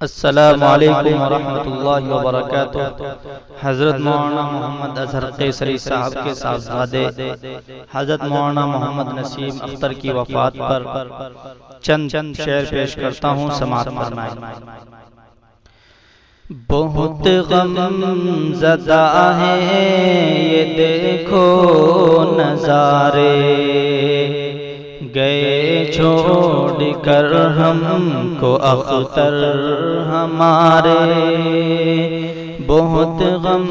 السلام علیکم ورحمۃ اللہ وبرکاتہ۔ حضرت مولانا محمد اظہر قیصری صاحب کے صاحبزادے حضرت مولانا محمد نسیم اختر کی وفات پر چند شعر پیش کرتا ہوں، سماعت فرمائیں۔ بہت غم زدہ ہیں یہ دیکھو نظارے، گئے چھوڑ کر ہم کو اختر ہمارے۔ بہت غم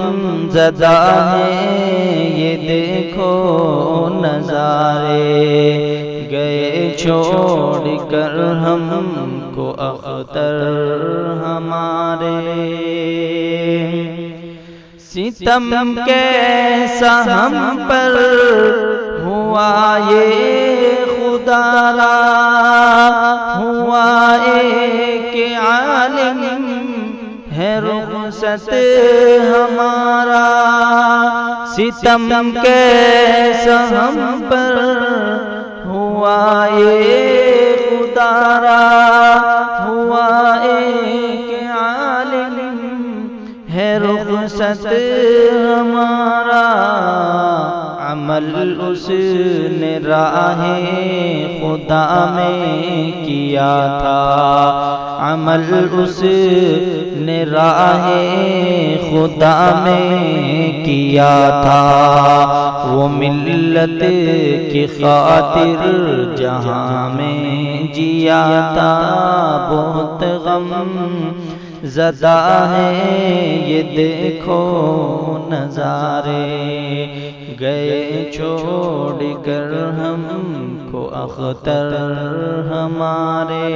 زدہ ہیں یہ دیکھو نظارے، گئے چھوڑ کر ہم کو اختر ہمارے۔ ستم کیسا ہم پر ہوا یہ خدا را، ہوا ایک عالم ہے رخصت ہمارا۔ ستم کیسا ہم پر ہوا یہ خدا را، ہوا ایک عالم ہے رخصت ہمارا۔ عمل اس نے راہ خدا میں کیا تھا، عمل اس نے راہ خدا میں کیا تھا۔ وہ ملت کی خاطر جہاں میں جیا تھا۔ بہت غم زدہ ہے یہ دیکھو نظارے، گئے چھوڑ کر ہم کو اختر ہمارے۔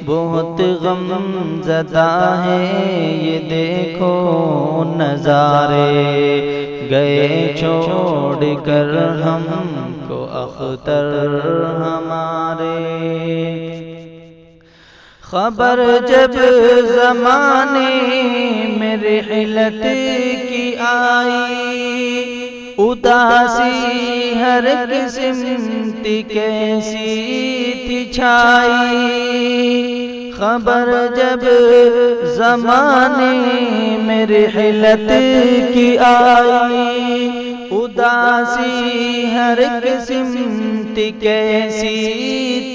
بہت غم زدہ ہے یہ دیکھو نظارے، گئے چھوڑ کر ہم کو اختر ہمارے۔ خبر جب زمانے میں رحلت کی آئی، اداسی ہر قسم کیسی تھی چھائی۔ خبر جب زمانے میں رحلت کی آئی، اداسی ہر قسم کیسی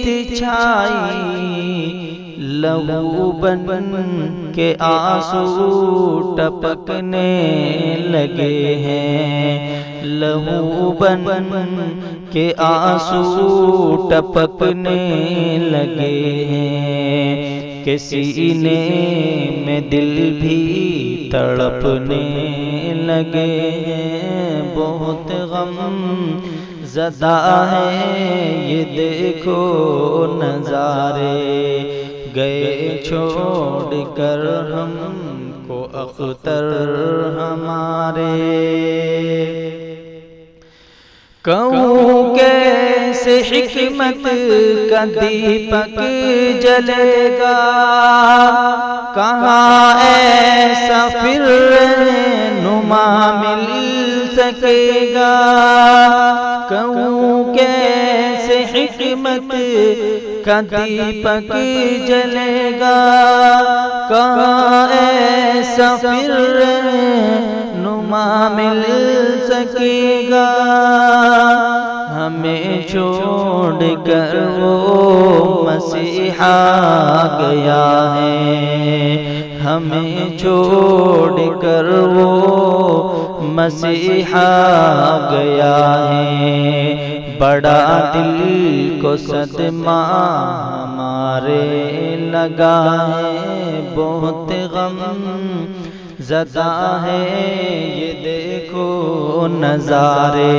تھی چھائی۔ لہو بن کے آنسو ٹپکنے لگے ہیں، لہو بن کے آنسو ٹپکنے لگے ہیں، کہ سینے میں دل بھی تڑپنے لگے ہیں۔ بہت غم زدہ ہے یہ دیکھو نظارے، گئے چھوڑ کر ہم کو اختر ہمارے۔ کہوں کیسے حکمت کا دیپک جلے گا، کہاں ایسا پھر رہنما مل سکے گا۔ کہوں کیسے حکمت کا دیپک جلے گا، کہاں ایسا پھر رہنما مل سکے گا۔ ہمیں چھوڑ کر وہ مسیحا گیا ہے، ہمیں چھوڑ کر وہ مسیحا گیا ہے۔ بڑا دل کو صدمہ ہمارے لگا ہے۔ بہت غم زدہ ہے یہ دیکھو نظارے،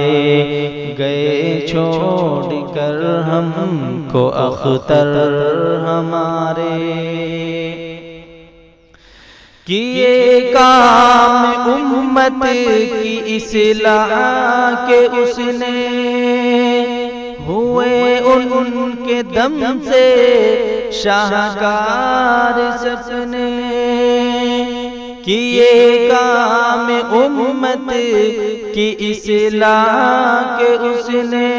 گئے چھوڑ کر ہم کو اختر ہمارے۔ کیے کام امت کی اصلاح کے اس نے، ہوئے ان کے دم سے شاہکار سپنے۔ کیے کام امت کی اصلاح کے اس نے،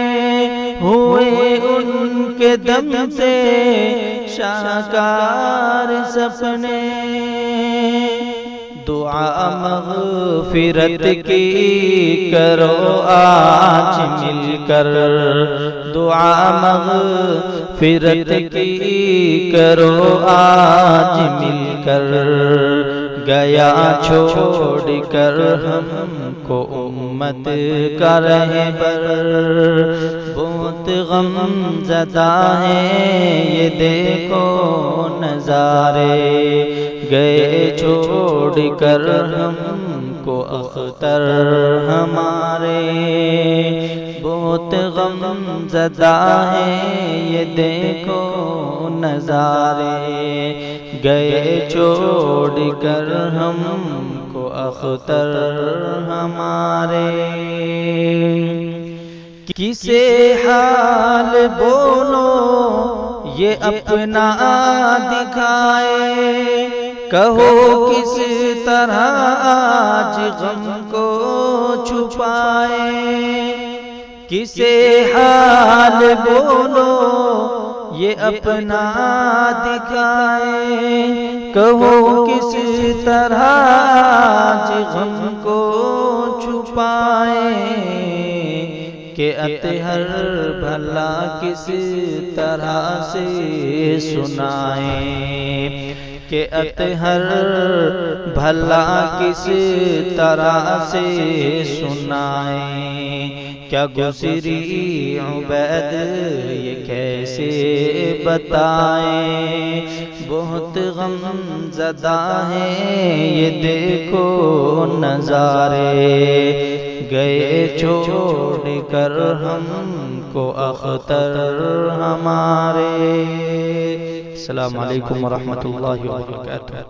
ہوئے ان کے دم سے شاہکار سپنے، دعا مغفرت کی کرو آج مل کر، دعا مغفرت کی کرو آج مل کر، گیا چھوڑ کر ہم کو امت کا رہبر، بہت غم زدہ ہیں یہ دیکھو نظارے، گئے چھوڑ کر ہم کو اختر ہمارے، بہت غم زدہ ہیں یہ دیکھو نظارے، گئے چھوڑ کر ہم کو اختر ہمارے، کسے حال بولو یہ اپنا دکھائے، کہو کس طرح آج غم کو چھپائے، کسے حال بولو یہ اپنا دکھائے، کہو کس طرح آج غم کو چھپائے، کہ اطہر بھلا کس طرح سے سنائیں، کہ اطہر بھلا کس طرح سے سنائیں، کیا گزری عبید یہ کیسے بتائیں، بہت غم زدہ ہیں یہ دیکھو نظارے، گئے چھوڑ کر ہم کو اختر ہمارے۔ السلام علیکم ورحمۃ اللہ وبرکاتہ۔